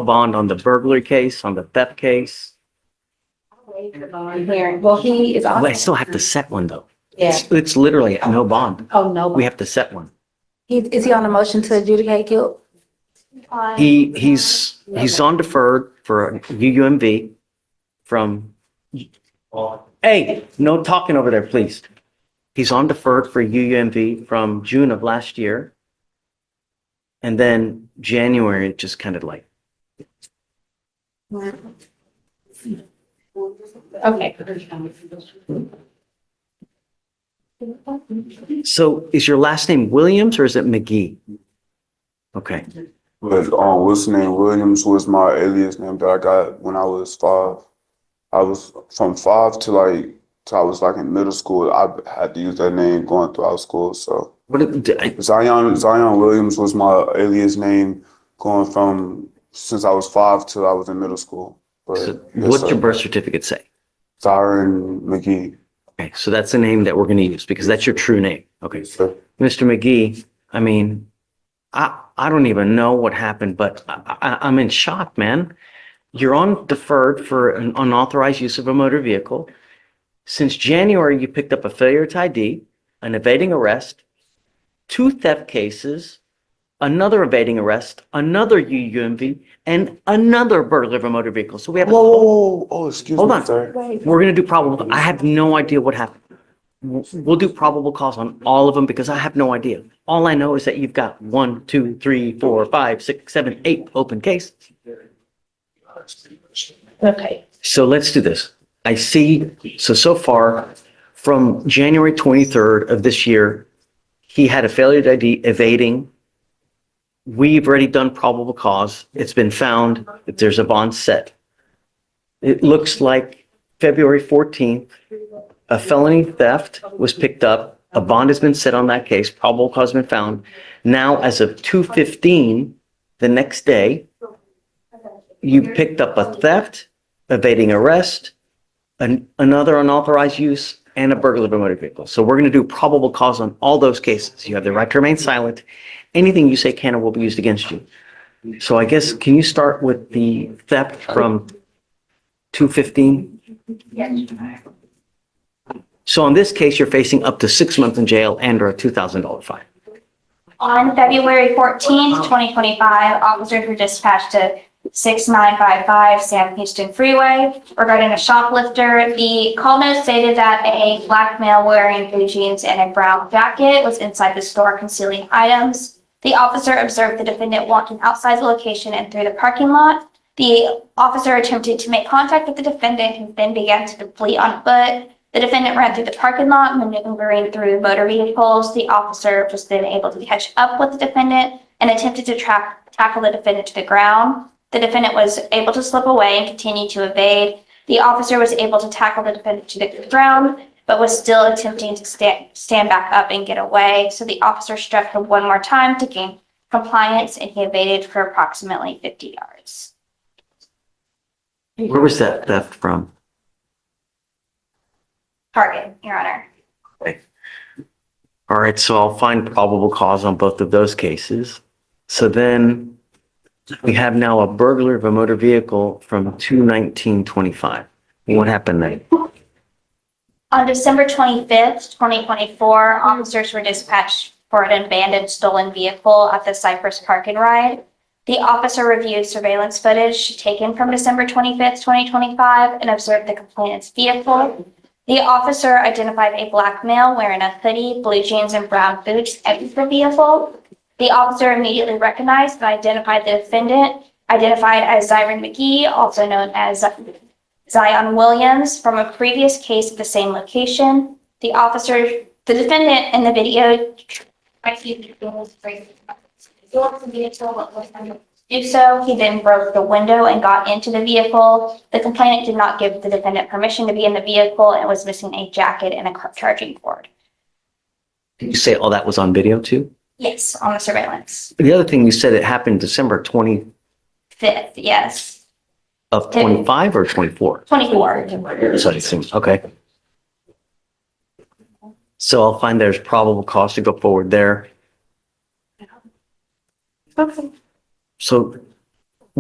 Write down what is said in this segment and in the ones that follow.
bond on the burglary case, on the theft case. Hearing. Well, he is also. I still have to set one though. Yeah. It's literally no bond. Oh, no. We have to set one. Is he on a motion to adjudicate guilt? He's on deferred for UUMV from, hey, no talking over there, please. He's on deferred for UUMV from June of last year. And then January, it just kind of like, Okay. so is your last name Williams or is it McGee? Okay. But what's the name? Williams was my alias name that I got when I was 5. I was from 5 to till I was in middle school. I had to use that name going throughout school. So Zion Williams was my alias name going from since I was 5 till I was in middle school. But So what's your birth certificate say? Zion McGee. Okay, so that's the name that we're going to use because that's your true name. Okay. So, Mr. McGee, I mean, I don't even know what happened, but I'm in shock, man. You're on deferred for an unauthorized use of a motor vehicle. Since January, you picked up a failure to ID, an evading arrest, 2 theft cases, another evading arrest, another UUMV, and another burglary of a motor vehicle. So we have. whoa, oh, excuse Hold me, on. sir. We're going to do probable. I have no idea what happened. We'll do probable cause on all of them because I have no idea. All I know is that you've got 1, 2, 3, 4, 5, 6, 7, 8 open cases. Okay. So let's do this. I see, so far from January 23rd of this year, he had a failure to ID evading. We've already done probable cause. It's been found that there's a bond set. It looks like February 14th, a felony theft was picked up. A bond has been set on that case. Probable cause has been found. Now, as of 2:15, the next day, you picked up a theft, evading arrest, another unauthorized use, and a burglary of a motor vehicle. So we're going to do probable cause on all those cases. You have the right to remain silent. Anything you say can or will be used against you. So I guess, can you start with the theft from 2:15? So in this case, you're facing up to 6 months in jail and or a $2,000 fine. On February 14th, 2025, officers were dispatched to 6955 Sam Houston Freeway regarding a shoplifter. The call note stated that a black male wearing blue jeans and a brown jacket was inside the store concealing items. The officer observed the defendant walking outside the location and through the parking lot. The officer attempted to make contact with the defendant, who then began to flee on foot. The defendant ran through the parking lot, maneuvering through motor vehicles. The officer was then able to catch up with the defendant and attempted to tackle the defendant to the ground. The defendant was able to slip away and continue to evade. The officer was able to tackle the defendant to the ground, but was still attempting to stand back up and get away. So the officer struck him one more time to gain compliance, and he evaded for approximately 50 yards. Where was that theft from? Target, Your Honor. Okay. All right, so I'll find probable cause on both of those cases. So then we have now a burglary of a motor vehicle from 2/19/25. What happened then? On December 25th, 2024, officers were dispatched for an abandoned stolen vehicle at the Cypress Park and Ride. The officer reviewed surveillance footage taken from December 25th, 2025 and observed the complainant's vehicle. The officer identified a black male wearing a hoodie, blue jeans, and brown boots exit the vehicle. The officer immediately recognized and identified the defendant, identified as Zion McGee, also known as Zion Williams, from a previous case at the same location. The defendant in the video, do so, he then broke the window and got into the vehicle. The complainant did not give the defendant permission to be in the vehicle and was missing a jacket and a charging cord. Did you say all that was on video too? Yes, on the surveillance. The other thing you said it happened December 20 5th, yes. of 25 or 24? 24. So it seems, okay. So I'll find there's probable cause to go forward there. Okay. So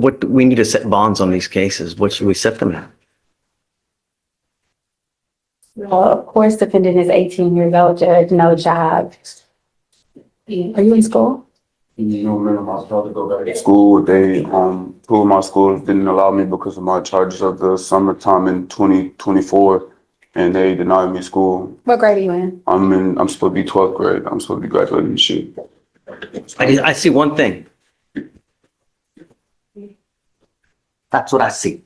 what, we need to set bonds on these cases. What should we set them at? Well, of course, defendant is 18 years old, judge, no job. Are you in school? You know, man, I was about to go back to school. They, two of my schools didn't allow me because of my charges of the summertime in 2024, and they denied me school. What grade are you in? I'm supposed to be 12th grade. I'm supposed to be graduating this year. I see one thing. That's what I see.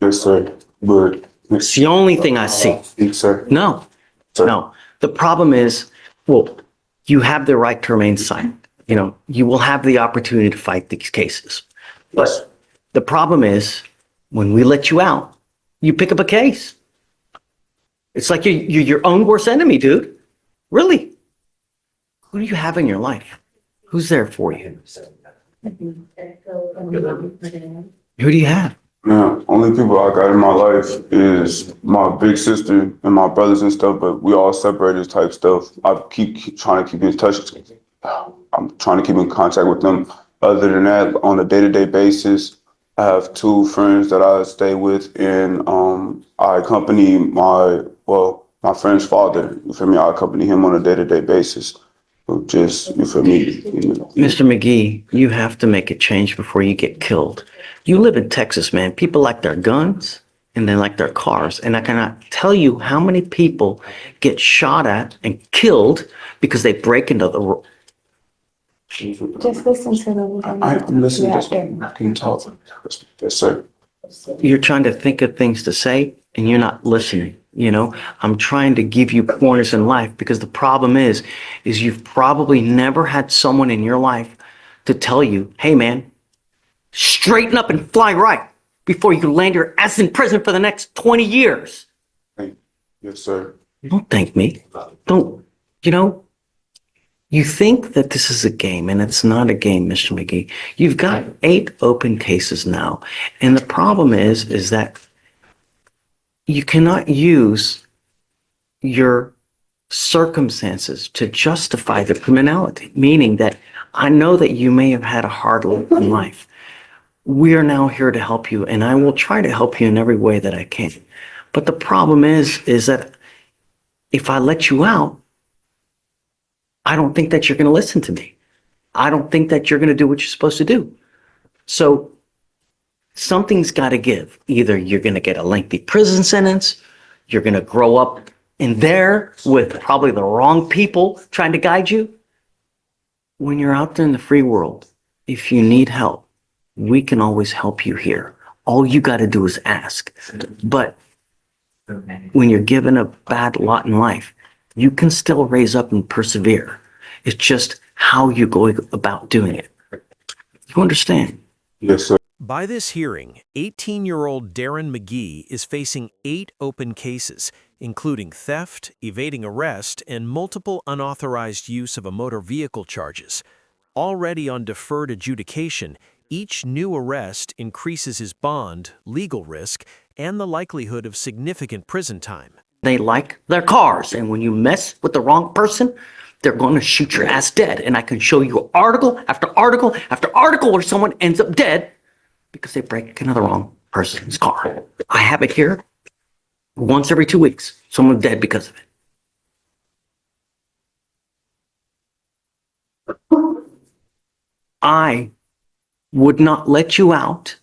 Yes, sir. But, It's the only thing I see. yes, sir. No, Sir. no. The problem is, well, you have the right to remain silent. You know, you will have the opportunity to fight these cases. But the problem is, when we let you out, you pick up a case. It's like you're your own worst enemy, dude. Really. Who do you have in your life? Who's there for you? Who do you have? Man, only people I got in my life is my big sister and my brothers and stuff, but we all separated type stuff. I keep trying to keep in touch. I'm trying to keep in contact with them. Other than that, on a day-to-day basis, I have two friends that I stay with, and I accompany my friend's father. You feel me? I accompany him on a day-to-day basis. Just, you feel me? You know. Mr. McGee, you have to make a change before you get killed. You live in Texas, man. People like their guns and they like their cars. And I cannot tell you how many people get shot at and killed because they break into the. Just listen to them. I'm listening. Just I can talk. Yes, sir. You're trying to think of things to say and you're not listening. You know, I'm trying to give you pointers in life because the problem is you've probably never had someone in your life to tell you, hey man, straighten up and fly right before you land your ass in prison for the next 20 years. Yes, sir. Don't thank me. Don't, you know, you think that this is a game and it's not a game, Mr. McGee. You've got 8 open cases now. And the problem is that you cannot use your circumstances to justify the criminality, meaning that I know that you may have had a hard lot in life. We are now here to help you, and I will try to help you in every way that I can. But the problem is that if I let you out, I don't think that you're going to listen to me. I don't think that you're going to do what you're supposed to do. So something's got to give. Either you're going to get a lengthy prison sentence, you're going to grow up in there with probably the wrong people trying to guide you. When you're out there in the free world, if you need help, we can always help you here. All you got to do is ask. But when you're given a bad lot in life, you can still raise up and persevere. It's just how you're going about doing it. You understand? Yes, sir. By this hearing, 18-year-old Darren McGee is facing 8 open cases, including theft, evading arrest, and multiple unauthorized use of a motor vehicle charges. Already on deferred adjudication, each new arrest increases his bond, legal risk, and the likelihood of significant prison time. They like their cars, and when you mess with the wrong person, they're going to shoot your ass dead. And I can show you article after article after article where someone ends up dead because they break into the wrong person's car. I have it here. Once every 2 weeks, someone's dead because of it. I would not let you out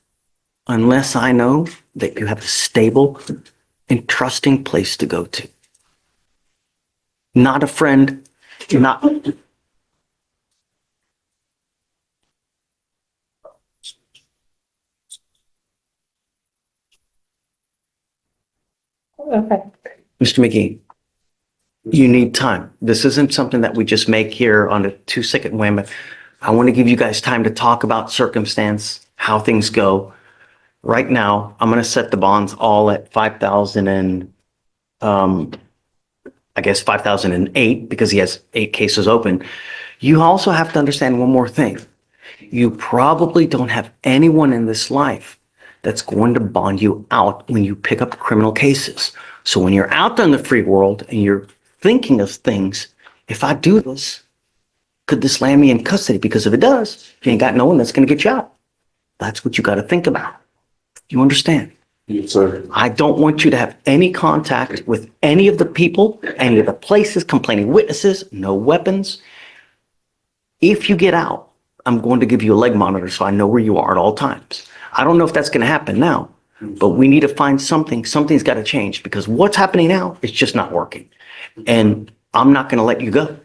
unless I know that you have a stable and trusting place to go to. Not a friend, not. Okay. Mr. McGee, you need time. This isn't something that we just make here on a 2-second whim. I want to give you guys time to talk about circumstance, how things go. Right now, I'm going to set the bonds all at 5,000 and, I guess 5,008 because he has 8 cases open. You also have to understand one more thing. You probably don't have anyone in this life that's going to bond you out when you pick up criminal cases. So when you're out there in the free world and you're thinking of things, if I do this, could this land me in custody? Because if it does, you ain't got no one that's going to get you out. That's what you got to think about. You understand? Yes, sir. I don't want you to have any contact with any of the people, any of the places, complaining witnesses, no weapons. If you get out, I'm going to give you a leg monitor so I know where you are at all times. I don't know if that's going to happen now, but we need to find something. Something's got to change because what's happening now is just not working. And I'm not going to let you go.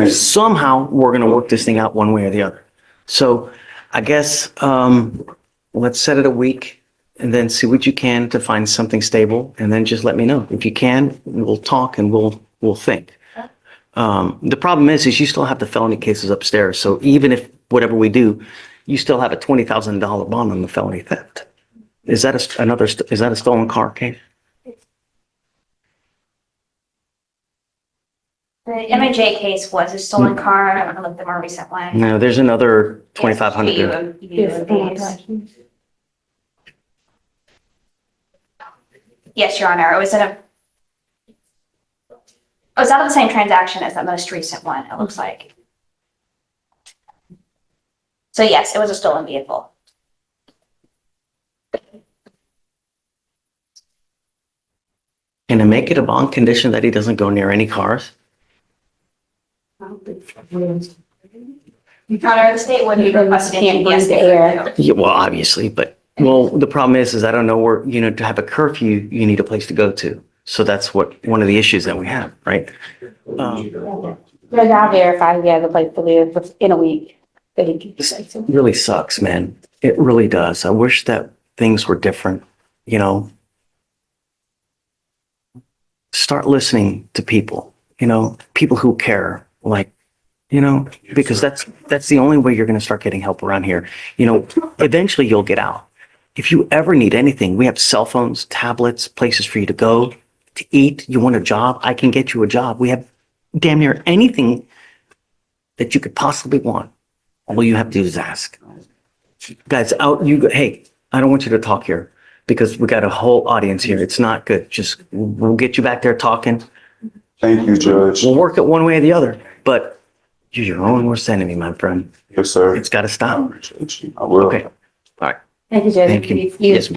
Somehow we're going to work this thing out one way or the other. So I guess let's set it a week and then see what you can to find something stable, and then just let me know. If you can, we'll talk and we'll think. The problem is you still have the felony cases upstairs. So even if whatever we do, you still have a $20,000 bond on the felony theft. Is that is that a stolen car case? The MJ case was a stolen car. I don't know if the more recent one. No, there's another 2,500. Yes, Your Honor. It was out of the same transaction as that most recent one, it looks like. So yes, it was a stolen vehicle. Can I make it a bond condition that he doesn't go near any cars? Your Honor, the state would be requesting. Can't breathe the air. Yeah, well, obviously, but, well, the problem is I don't know where, to have a curfew, you need a place to go to. So that's one of the issues that we have, right? Judge, I'll verify he has a place to live in a week that he can stay to. Really sucks, man. It really does. I wish that things were different, Start listening to people, people who care, like, because that's the only way you're going to start getting help around here. Eventually you'll get out. If you ever need anything, we have cell phones, tablets, places for you to go, to eat. You want a job? I can get you a job. We have damn near anything that you could possibly want. All you have to do is ask. Guys, hey, I don't want you to talk here because we got a whole audience here. It's not good. Just, we'll get you back there talking. Thank you, Judge. We'll work it one way or the other, but you're your own worst enemy, my friend. Yes, sir. It's got to stop. I will. Okay. All right. Thank you, Judge. Thank you. Yes.